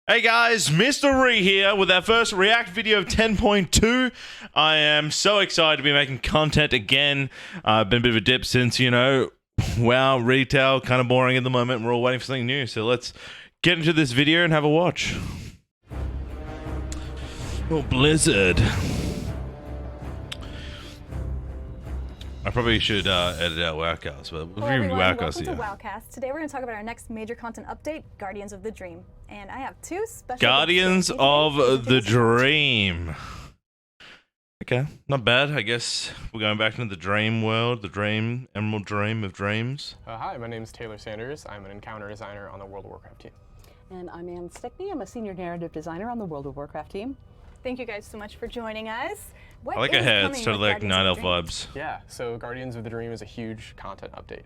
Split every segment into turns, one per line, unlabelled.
Hey guys, Mrreeeee here with our first React video of 10.2. I am so excited to be making content again. Been a bit of a dip since, WoW retail, kind of boring at the moment. We're all waiting for something new, so let's get into this video and have a watch. Oh, Blizzard. I probably should edit out Wowcast, but we'll review Wowcast here.
Welcome to Wowcast. Today we're going to talk about our next major content update, Guardians of the Dream. And I have two special
Guardians of the Dream. Okay, not bad. I guess we're going back into the dream world, the dream, emerald dream of dreams.
Hi, my name is Taylor Sanders. I'm an encounter designer on the World of Warcraft team.
And I'm Ann Stickney. I'm a senior narrative designer on the World of Warcraft team.
Thank you guys so much for joining us.
I like her hair. It's totally like Night Elf vibes.
Yeah, so Guardians of the Dream is a huge content update.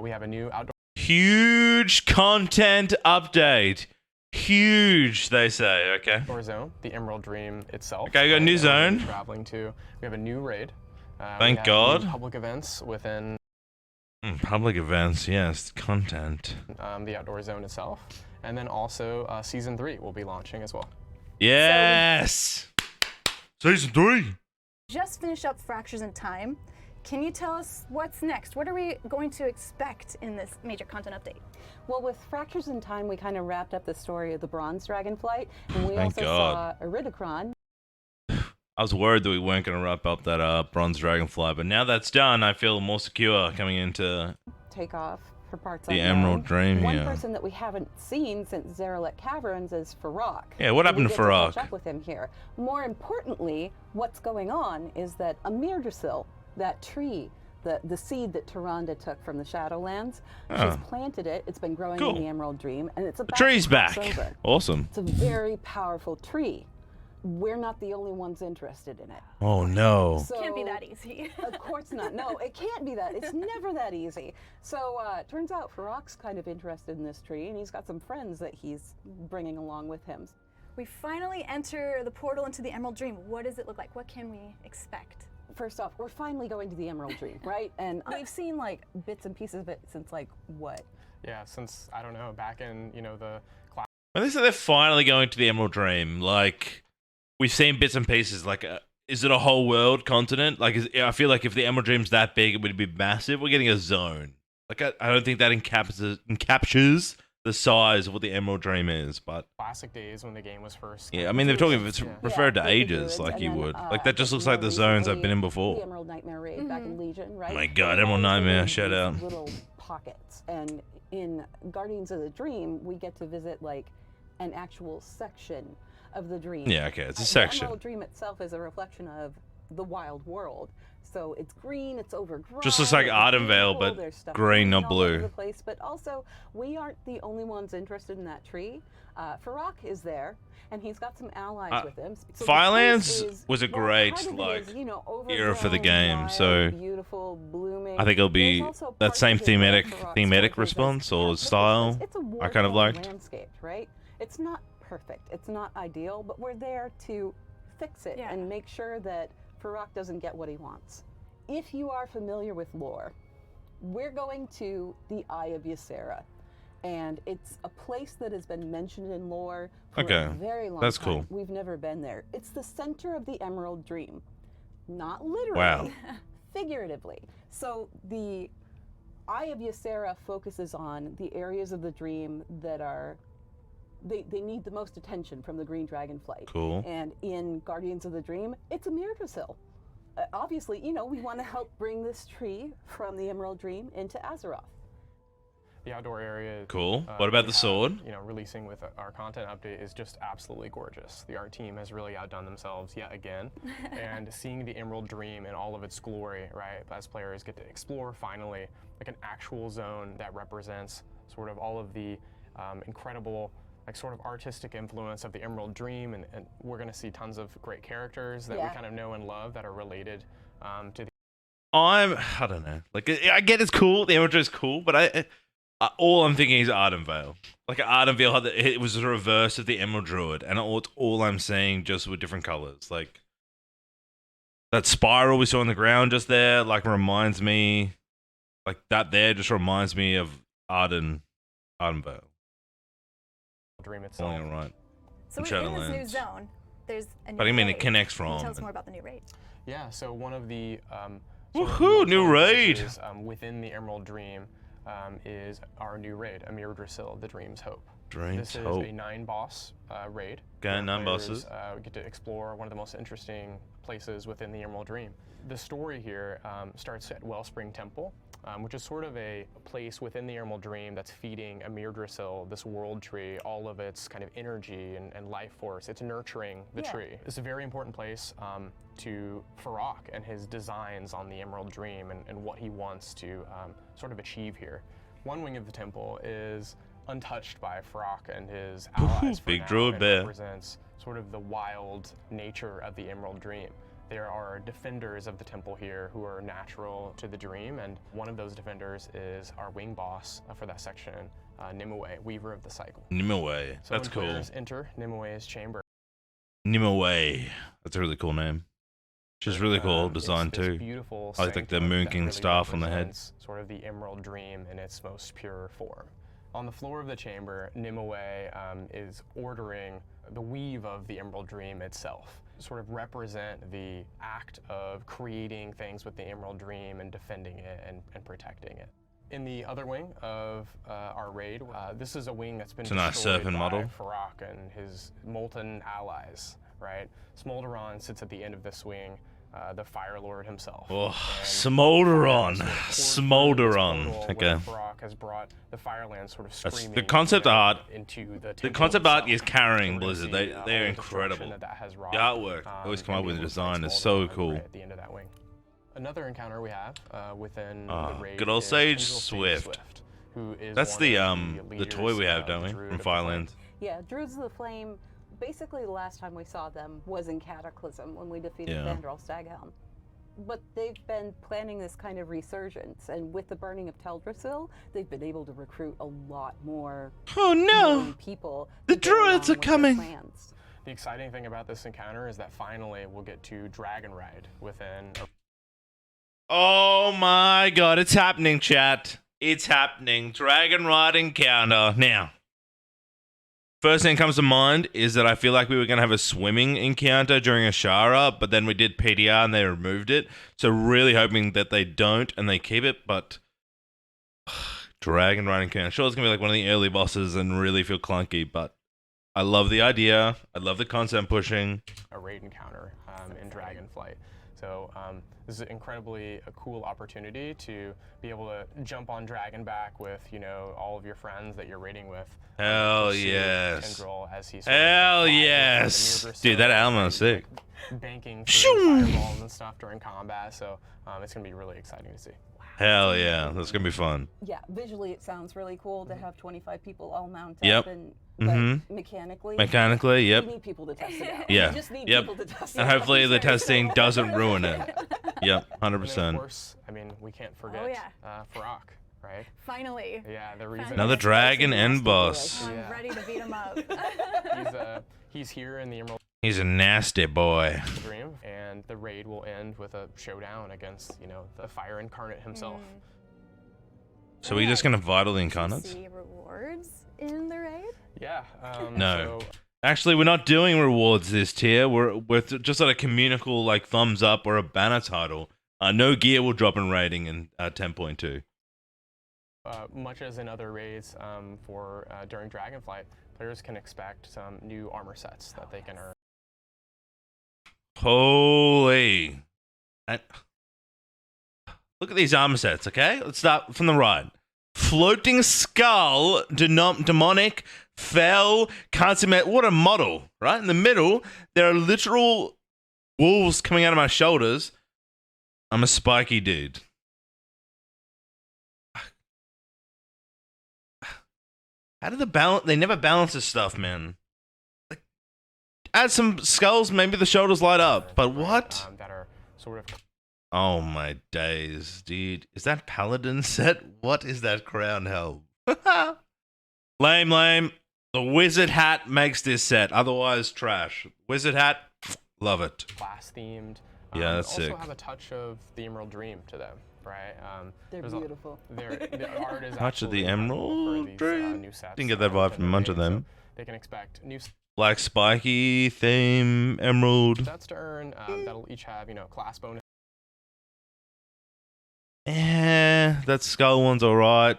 We have a new outdoor...
Huge content update. Huge, they say. Okay.
Outdoor zone, the Emerald Dream itself.
Okay, we got a new zone.
Traveling to. We have a new raid.
Thank God.
Public events within...
Public events, yes. Content.
The outdoor zone itself. And then also Season 3 will be launching as well.
Yes! Season 3!
Just finished up Fractures in Time. Can you tell us what's next? What are we going to expect in this major content update?
Well, with Fractures in Time, we kind of wrapped up the story of the Bronze Dragonflight, and we
Thank
also
God.
saw Iridikron.
I was worried that we weren't going to wrap up that Bronze Dragonfly, but now that's done, I feel more secure coming into
Take off for parts
the
unknown.
Emerald Dream.
One
Yeah.
person that we haven't seen since Zeralek Caverns is Mrreeeee.
Yeah, what happened to
Catch
Mrreeeee?
up with him here. More importantly, what's going on is that Mrreeeee, that tree, the seed that Tyrande took from the Shadowlands, she's planted it. It's been growing
Cool.
in the Emerald Dream, and it's about
The tree's
to
back.
cross over.
Awesome.
It's a very powerful tree. We're not the only ones interested in it.
Oh no.
So,
Can't be that easy.
Of course not. No, it can't be that. It's never that easy. So turns out Mrreeee's kind of interested in this tree, and he's got some friends that he's bringing along with him.
We finally enter the portal into the Emerald Dream. What does it look like? What can we expect?
First off, we're finally going to the Emerald Dream, right? And we've seen like bits and pieces of it since like what?
Yeah, since, I don't know, back in, the class.
When they say they're finally going to the Emerald Dream, like, we've seen bits and pieces, like, is it a whole world continent? Like, I feel like if the Emerald Dream's that big, it would be massive. We're getting a zone. Like, I don't think that encaptures the size of what the Emerald Dream is, but...
Classic days when the game was first...
Yeah, I mean, they're talking, it's referred to
the
ages,
Druids,
like
and
you
then,
would. Like, that just looks like the zones I've been in
The
before.
Emerald Nightmare raid back in Legion, right?
Oh my God,
But
Emerald
now
Nightmare,
these
shout out.
Little pockets, and in Guardians of the Dream, we get to visit like an actual section of the dream.
Yeah, okay, it's a
The
section.
Emerald Dream itself is a reflection of the wild world. So it's green, it's overgrown.
Just looks like
it's
Ardenvale,
beautiful,
but
there's stuff
green, not
all over
blue.
the place, but also, we aren't the only ones interested in that tree. Mrreeeee is there, and he's got some allies with him. So the
Firelands
place is-
was a
well,
great,
part of it
like,
is,
era for the
overgrown,
game,
wild,
so
beautiful, blooming.
I think it'll be
There's also
that
parts
same
of it where
thematic
Mrreeee's
response or
look,
style
it's a
I kind of
war-torn
liked.
landscape, right? It's not perfect, it's not ideal, but we're there to fix it and make sure that Mrreeeee doesn't get what he wants. If you are familiar with lore, we're going to the Eye of Ysera, and it's a place that has been mentioned in lore for a very long
that's
time.
cool.
We've never been there. It's the center of the Emerald Dream, not literally,
Wow.
figuratively. So the Eye of Ysera focuses on the areas of the dream that are they need the most attention from the Green Dragonflight.
Cool.
And in Guardians of the Dream, it's a Mrreeeee. Obviously, we want to help bring this tree from the Emerald Dream into Azeroth.
The outdoor area...
Cool. What about the sword?
Releasing with our content update is just absolutely gorgeous. The art team has really outdone themselves yet again. And seeing the Emerald Dream in all of its glory, right, as players get to explore finally, like an actual zone that represents sort of all of the incredible, like, sort of artistic influence of the Emerald Dream, and we're going to see tons of great characters that we kind of know and love that are related to the...
I don't know. Like, I get it's cool. The Emerald Dream is cool, but all I'm thinking is Ardenvale. Like, Ardenvale, it was the reverse of the Emerald Druid, and all I'm seeing just with different colors. Like, that spiral we saw on the ground just there, like, reminds me, like, that there just reminds me of Ardenvale.
Dream itself.
Right.
So
in
we're in this new
Shadowlands.
zone. There's a new
But I mean, it
raid.
connects
Can you tell us
from.
more about the new raid?
Yeah, so one of the
Woohoo, new raid!
places, within the Emerald Dream is our new raid, Mrreeeee, the Dream's Hope.
Dreams
This
Hope.
is a 9-boss raid.
Okay,
where
9
players,
bosses.
get to explore one of the most interesting places within the Emerald Dream. The story here starts at Wellspring Temple, which is sort of a place within the Emerald Dream that's feeding Mrreeeee, this world tree, all of its kind of energy and life force. It's nurturing the tree. It's a very important place to Farak and his designs on the Emerald Dream and what he wants to sort of achieve here. One wing of the temple is untouched by Farak and his allies.
Big
now,
druid
and
bear.
represents sort of the wild nature of the Emerald Dream. There are defenders of the temple here who are natural to the dream, and one of those defenders is our wing boss for that section, Nimue, Weaver of the Cycle.
Nimue.
So
That's
when
cool.
players enter Nimue's chamber.
Nimue. That's a really cool name. She's really cool
It's
design
this
too.
Beautiful
I like the
sanctum
Moon
that
King
really
staff on the head.
represents Sort of the Emerald Dream in its most pure form. On the floor of the chamber, Nimue is ordering the weave of the Emerald Dream itself, sort of represent the act of creating things with the Emerald Dream and defending it and protecting it. In the other wing of our raid, this is a wing that's been
It's a nice
destroyed
serpent
by
model.
Farak and his molten allies, right? Smolderon sits at the end of this wing, the Fire Lord himself.
Oh,
And
Smolderon.
sort of poured
Smolderon.
through this portal
Okay.
where Farak has brought the Firelands sort of
That's
screaming
the concept
right
art.
into
The
temple
concept art
itself.
is carrying
So we're
Blizzard.
gonna
They're
see, all the
incredible.
destruction that has wrought,
The artwork they always come
and
up with
be
the
able to fight
design is so
Smolderon
cool.
right at the end of that wing. Another encounter we have within
Ah,
the raid
good old
is
Sage
Tendril
Swift.
who is
That's
one
the
of
the toy we
leaders
have,
of
don't
the
we?
Druid
From
of the Flame.
Firelands.
Yeah, Druids of the Flame, basically the last time we saw them was in Cataclysm when we defeated
Yeah.
Vandrel Staghelm. But they've been planning this kind of resurgence, and with the burning of Teldrassil, they've been able to recruit a lot more
Oh no!
people.
The
to go
Druids
along
are
with their
coming!
plans.
The exciting thing about this encounter is that finally we'll get to Dragon Ride within
Oh my god, it's happening, chat. It's happening. Dragon Ride encounter. Now, first thing that comes to mind is that I feel like we were going to have a swimming encounter during Ashara, but then we did PDR and they removed it. So really hoping that they don't and they keep it, but Dragon Ride encounter. Sure, it's going to be like one of the early bosses and really feel clunky, but I love the idea. I love the concept pushing.
a raid encounter in Dragonflight. So this is incredibly a cool opportunity to be able to jump on Dragonback with, you know, all of your friends that you're raiding with.
Hell
pursue
yes.
Tendril as he sort of
Hell
flies over
yes.
the Mrreeeee
Dude, that
zone,
Alamo is sick.
banking
Shoo.
through fireballs and stuff during combat. So it's going to be really exciting to see.
Hell yeah. That's going to be fun.
Yeah, visually it sounds really cool to have 25 people all mount
Yep.
up, and but
Mhm.
mechanically,
Mechanically, yep.
we need people to test it out.
Yeah.
We just need
Yep.
people to test it
And
out.
hopefully the testing doesn't ruin it. Yep,
And then, of
100%.
course, I mean, we can't forget
yeah.
Farak, right?
Finally.
Yeah, the reason
Another dragon end boss.
I'm
Yeah.
ready to beat him up.
he's here in the Emerald
He's a nasty boy.
Dream, and the raid will end with a showdown against, you know, the Fire Incarnate himself.
So we just going to vital the
Do you
incarnates?
see rewards in the raid?
Yeah.
No.
So
Actually, we're not doing rewards this tier. We're just at a communical like thumbs up or a banner title. No gear will drop in rating in 10.2.
much as in other raids for during Dragonflight, players can expect some new armor sets that they can earn.
Holy. Look at these armor sets, okay? Let's start from the right. Floating skull, demonic, fell, consummate. What a model, right? In the middle, there are literal wolves coming out of my shoulders. I'm a spiky dude. How do the balance? They never balance this stuff, man. Like, add some skulls, maybe the shoulders light up. But what?
That are sort of
Oh my days, dude. Is that paladin set? What is that crown helm? Lame. The wizard hat makes this set. Otherwise, trash. Wizard hat, love it.
class themed.
Yeah, that's
also
sick.
have a touch of the Emerald Dream to them, right?
They're
there's
beautiful.
The art is
Touch of the
absolutely incredible
Emerald
for these,
Dream?
new sets,
Didn't get that vibe
within
from a
the
bunch of
raid, so
them.
they can expect new
black spiky theme emerald.
That's to earn. That'll each have, you know, class bonus.
That skull one's alright.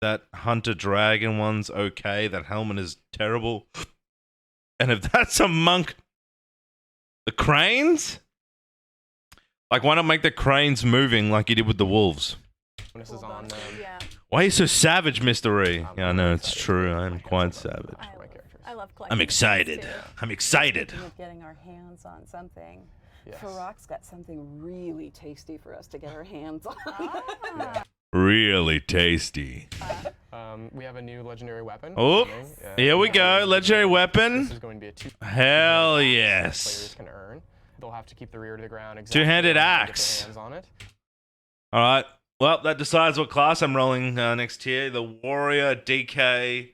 That hunter dragon one's okay. That helmet is terrible. And if that's a monk, the cranes? Like, why not make the cranes moving like you did with the wolves?
Bonuses on them.
Yeah.
Why are you so savage, Mrreeeee? Yeah, I know, it's true. I'm quite savage.
I love collecting.
I'm excited.
things, too.
I'm excited.
Speaking of getting our hands on something,
Yes.
Farok's got something really tasty for us to get our hands on.
Ah.
Really tasty.
We have a new legendary weapon.
Oh,
coming.
here we go. Legendary
This
weapon.
is going to be a two.
Hell
Players
yes.
can earn. They'll have to keep the rear to the ground.
Two-handed
to get their
axe.
hands on it.
All right. Well, that decides what class I'm rolling next tier. The warrior, DK.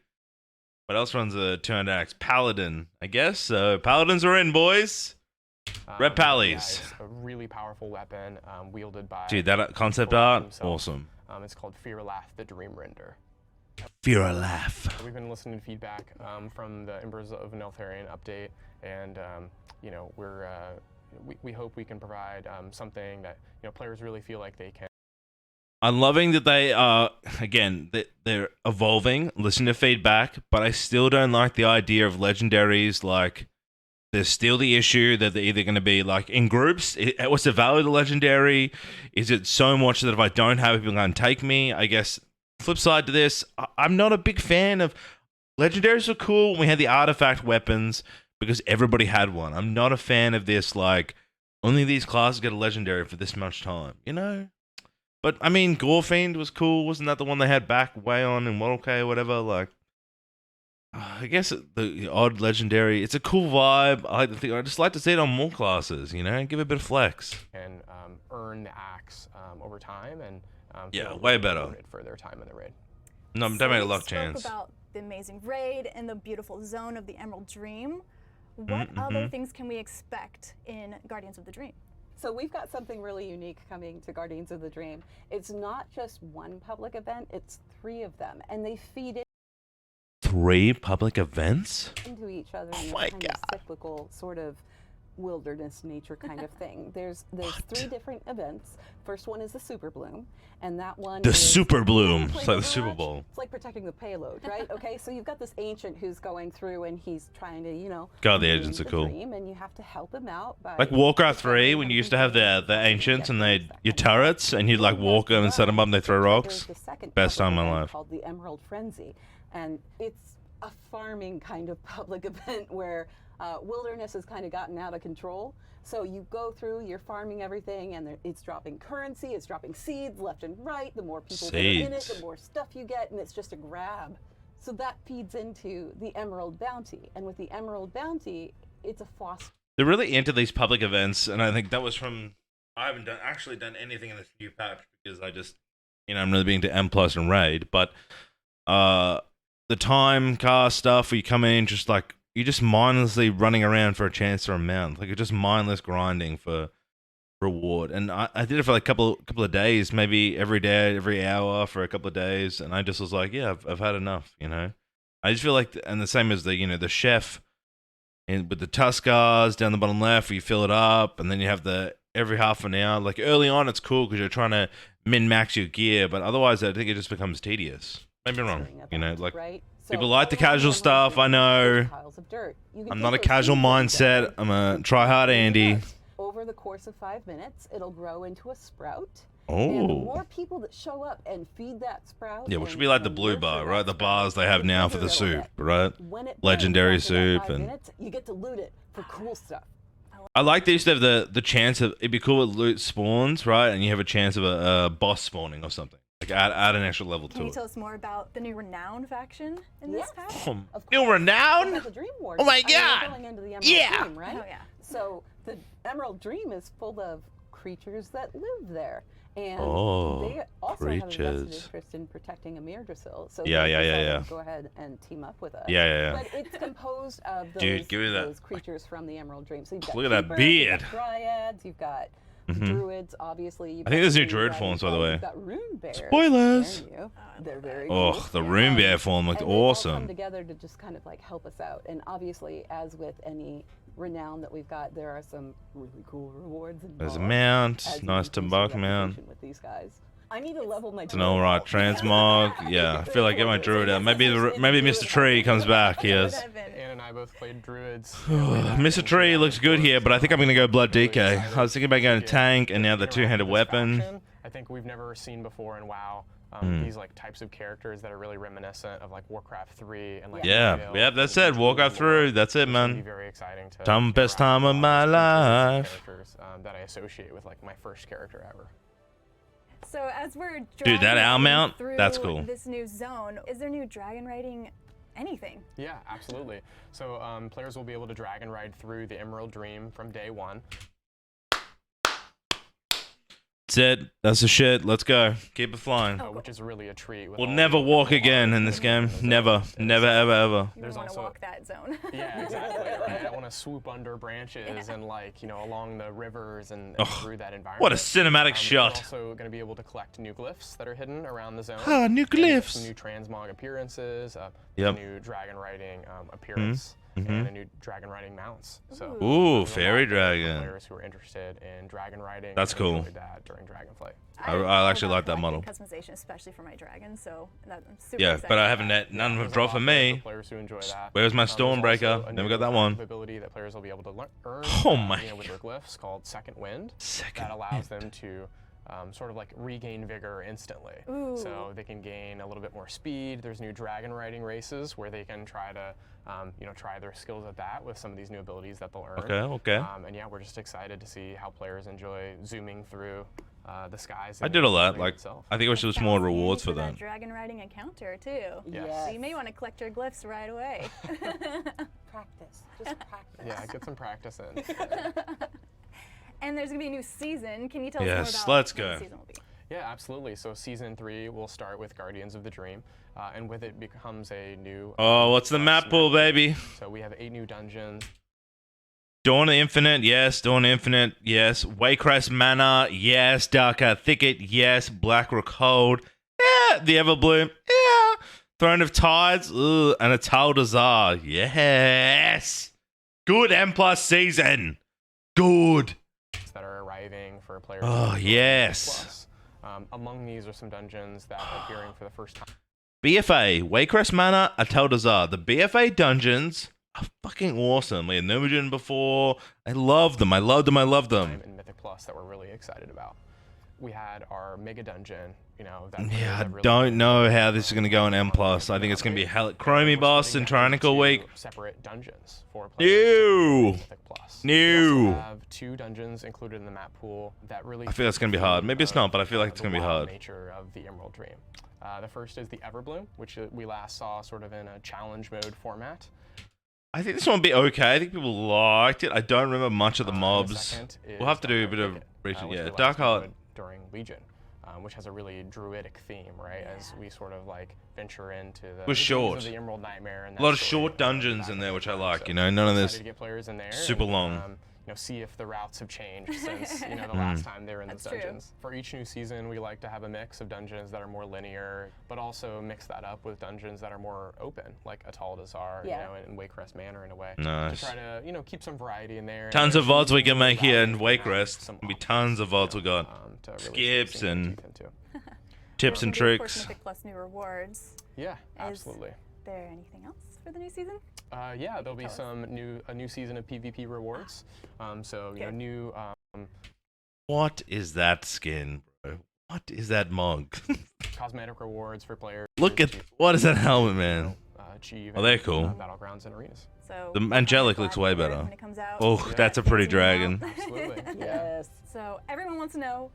What else runs a two-handed axe? Paladin, I guess. So paladins are in, boys. Red Pallies.
Yeah, it's a really powerful weapon wielded by.
Dude, that concept
Farok
art,
himself.
awesome.
It's called Mrreeeee, the Dream Render.
Fear a laugh.
We've been listening to feedback from the Embers of Neltharion update, and you know, we hope we can provide something that, you know, players really feel like they can.
I'm loving that they are, again, they're evolving, listening to feedback, but I still don't like the idea of legendaries. Like, there's still the issue that they're either going to be like in groups. What's the value of the legendary? Is it so much that if I don't have it, people can't take me? I guess flip side to this, I'm not a big fan of legendaries. Are cool when we had the artifact weapons because everybody had one. I'm not a fan of this, like, only these classes get a legendary for this much time, you know? But I mean, Gorefiend was cool. Wasn't that the one they had back way on in World K or whatever? Like, I guess the odd legendary. It's a cool vibe. I just like to see it on more classes. You know, give it a bit of flex.
And earn the axe over time, and
Yeah,
feel
way
really
better.
rewarded for their time in the raid.
No,
So
don't make a
we
luck
spoke
chance.
about the amazing raid and the beautiful zone of the Emerald Dream. What other things can we expect in Guardians of the Dream?
So we've got something really unique coming to Guardians of the Dream. It's not just one public event, it's 3 of them, and they feed
3 public events?
into each other in
my
a kind of cyclical sort of wilderness nature kind of thing. There's 3 different events. First one is the Super Bloom, and that one
The
is
Super Bloom.
It's
It's like the Super Bowl.
It's like protecting the payload, right? Okay, so you've got this ancient who's going through and he's trying to, you know,
God, the
dream
agents are
the
cool.
dream, and you have to help him out by
Like Warcraft 3, when you used to have the ancients and they your turrets, and you'd like walk them and set them up and they throw rocks.
There's the second
Best
public
time of my
event
life.
called the Emerald Frenzy, and it's a farming kind of public event where wilderness has kind of gotten out of control. So you go through, you're farming everything, and it's dropping currency, it's dropping seeds left and right. The more people that are in it,
Seeds.
the more stuff you get, and it's just a grab. So that feeds into the Emerald Bounty, and with the Emerald Bounty, it's a foster.
They're really into these public events, and I think that was from. I haven't actually done anything in this new patch because I just, you know, I'm really being to M plus and raid. But the time car stuff where you come in just like you're just mindlessly running around for a chance to mount, like you're just mindless grinding for reward. And I did it for like a couple of days, maybe every day, every hour for a couple of days, and I just was like, yeah, I've had enough, you know. I just feel like, and the same as the chef. And with the Tuskars down the bottom left, where you fill it up, and then you have the every half an hour. Like early on, it's cool because you're trying to min-max your gear, but otherwise, I think it just becomes tedious. Maybe I'm wrong, you know. Like
Right?
people like the casual stuff. I know.
Piles of dirt. You can
I'm
take
not a
those
casual
seeds that you
mindset.
get,
I'm a try hard Andy.
Over the course of 5 minutes, it'll grow into a sprout. And the
Oh,
more people that show up and feed that sprout.
yeah, which should
and-
be like the
and
blue
nurture
bar,
that
right? The
sprout,
bars they have
the
now for
bigger
the
it'll
soup,
get.
right?
When it
Legendary
burns after that
soup
5
and-
minutes, you get to loot it for cool stuff.
I like they used to have the chance of it'd be cool with loot spawns, right? And you have a chance of a boss spawning or something. Like add an extra level
Can
to
you
it.
tell us more about the new Renown faction in this
Yes.
patch?
Of
New
course.
Renown?
We got the Dream Wars.
Oh my
I mean, we're
God.
going into the Emerald
Yeah.
Dream, right?
Oh, yeah.
So the Emerald Dream is full of creatures that live there. And
Oh,
they also have a
creatures.
vested interest in protecting Amirdrasil. So
Yeah,
they
yeah, yeah,
decided
yeah.
to go ahead and team up with us.
Yeah, yeah, yeah.
But it's composed of those,
Dude, give me that.
those creatures from the Emerald Dream. So you've got
Look at that
Keepers,
beard.
You've got Dryads, you've got Druids, obviously.
I think there's new druid forms, by the way.
You've got rune bears.
Spoilers.
There you. They're very
Oh,
cool.
the rune bear form looked
and they all come
awesome.
together to just kind of like help us out. And obviously, as with any renown that we've got, there are some really cool rewards involved.
There's a mount,
as you
nice
increase your
tobacco mount.
reputation with these guys. I need to level my.
It's an alright transmog. Yeah, I feel like get my druid out. Maybe Mr. Tree comes back. Yes.
Anne and I both played druids.
Mr. Tree looks good here, but I think I'm gonna go Blood DK. I was thinking about going tank and now the two-handed weapon.
I think we've never seen before in WoW. These like types of characters that are really reminiscent of like Warcraft 3 and like
Yeah, that's it. Warcraft through. That's it, man.
Very exciting to
Best time of my life.
characters that I associate with like my first character ever.
So as we're
Dude, that owl mount,
through
that's cool.
This new zone, is there new dragon riding anything?
Yeah, absolutely. So players will be able to dragon ride through the Emerald Dream from day one.
That's it. That's the shit. Let's go. Keep it flying.
Which is really a treat. with
We'll
all
never
the
walk
incredible
again
art
in this
and
game.
zones.
Never. Never, ever, ever.
You
There's
want to
also-
walk that zone.
Yeah, exactly. Right? I want to swoop under branches and like, you know, along the rivers and through that environment.
What a cinematic
We're
shot.
also going to be able to collect new glyphs that are hidden around the zone.
Ah, new
And some
glyphs.
new transmog appearances,
Yep.
a new dragon riding appearance, and a new dragon riding mounts. So
Ooh,
there's a lot
fairy
for
dragon.
Players who are interested in dragon riding.
That's
and
cool.
enjoyed that during Dragonflight.
I actually like that model.
Customization, especially for my dragon, so I'm super
Yeah,
excited
but I
about
haven't
that.
had none of
There's
them
a
drop
lot
for
there
me.
players who enjoy that.
Where's my
There's also
Stormbreaker?
a
Never
new
got that one.
ability that players will be able to earn
Oh my
you know, with their glyphs called Second Wind.
Second
that allows them to sort of like regain vigor instantly.
Ooh.
So they can gain a little bit more speed. There's new dragon riding races where they can try to you know, try their skills at that with some of these new abilities that they'll earn.
Okay.
And yeah, we're just excited to see how players enjoy zooming through the skies.
I
and
did a lot.
building
Like,
itself.
I think we should do more
Sounds handy
rewards for
that
that.
dragon riding encounter too.
Yes.
So you may want to collect your glyphs right away.
Practice. Just practice.
Yeah, get some practice in.
And there's gonna be a new season. Can you tell us
Yes,
more about
let's
what the
go.
season will be?
Yeah, absolutely. So season 3 will start with Guardians of the Dream, and with it becomes a new.
Oh, what's the map pool, baby?
So we have 8 new dungeons.
Dawn of Infinite, yes. Dawn of Infinite, yes. Waycrest Manor, yes. Darker Thicket, yes. Blackrock Hold, yeah. The Everbloom, yeah. Throne of Tides, ugh. And a Taldazar, yes. Good M+ season. Good.
That are arriving for players.
Oh,
who are
yes.
Plus. Among these are some dungeons that are appearing for the first time
BFA, Waycrest Manor, a Taldazar. The BFA dungeons are fucking awesome. We had Nomagen before. I love them. I loved them. I loved them.
in Mythic Plus that we're really excited about. We had our mega dungeon, you know. That
Yeah,
players
I
have really
don't know
enjoyed.
how this is going to go in M+. I think it's going to be Hell Chromie
We're
Boss
splitting
and
that
Tyrannical
into
Week.
Separate dungeons for players. to
New.
enjoy Mythic Plus. We
New.
also have 2 dungeons included in the map pool that really.
I feel that's gonna be hard. Maybe it's not, but I feel like it's
the
gonna be
wild
hard.
Nature of the Emerald Dream. The first is the Everbloom, which we last saw sort of in a challenge mode format.
I think this one will be okay. I think people liked it. I don't remember much of the
And
mobs.
second
We'll have to do a
Dark
bit of
Thicket,
research.
which
Yeah,
we last
Darkheart.
did during Legion, which has a really druidic theme, right? As we sort of like venture into the
Was
beginnings
short.
of the Emerald Nightmare and
A lot of
that story
short dungeons in there, which I like. You know, none of
excited
this
to get players in there
super
and,
long.
you know, see if the routes have changed since you know the last time they were in those
That's true.
dungeons. For each new season, we like to have a mix of dungeons that are more linear, but also mix that up with dungeons that are more open, like Ataldazar,
Yeah.
you know, and Waycrest Manor in a way.
Nice.
To try to, you know, keep some variety in there.
Tons
and
of VODs we can
really
make here in
value
Waycrest.
some
There'll be
options,
tons of
you
VODs
know,
we got.
to really
Skips
sink your
and
teeth into.
tips and
There'll be, of course,
tricks.
Mythic Plus new rewards.
Yeah,
Is
absolutely.
there anything else for the new season?
Yeah, there'll be
tell us.
some a new season of PvP rewards. So you know,
Good.
new
What is that skin, bro? What is that mug?
cosmetic rewards for players.
Look at
to,
what is that helmet,
you
man?
know, achieve.
Oh, they're
in,
cool.
Battlegrounds and arenas.
So
The angelic
Black
looks way
Mirror
better.
when it comes out.
Oh, that's a pretty dragon.
Absolutely.
Yes.
So everyone wants to know,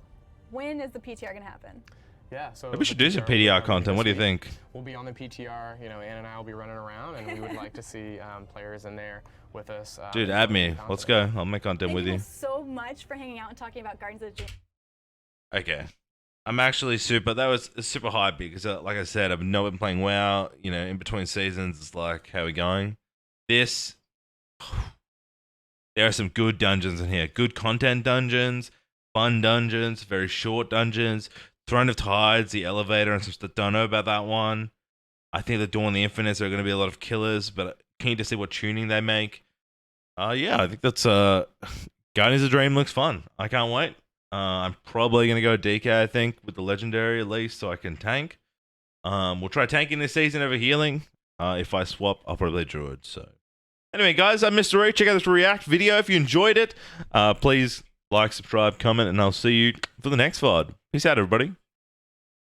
when is the PTR gonna happen?
Yeah. So
Maybe we
the
should do some
PTR will be
PDR
on
content.
this
What do you
week.
think?
We'll be on the PTR. You know, Ann and I will be running around, and we would like to see players in there with us.
Dude, add me.
enjoying
Let's
content.
go. I'll make content
Thank
with
you
you.
so much for hanging out and talking about Guardians of the Dream.
Okay. I'm actually super. That was super hype because, like I said, I've not been playing WoW. You know, in between seasons, it's like, how we going? This. There are some good dungeons in here. Good content dungeons. fun dungeons, very short dungeons. Throne of Tides, the elevator, and some stuff. Don't know about that one. I think the Dawn, the Infinites are going to be a lot of killers, but keen to see what tuning they make. Yeah, I think that's Guardians of the Dream looks fun. I can't wait. I'm probably gonna go DK, I think, with the legendary at least, so I can tank. We'll try tanking this season over healing. If I swap, I'll probably Druid. So anyway, guys, I'm Mrreeeee. Check out this React video if you enjoyed it. Please like, subscribe, comment, and I'll see you for the next VOD. Peace out, everybody.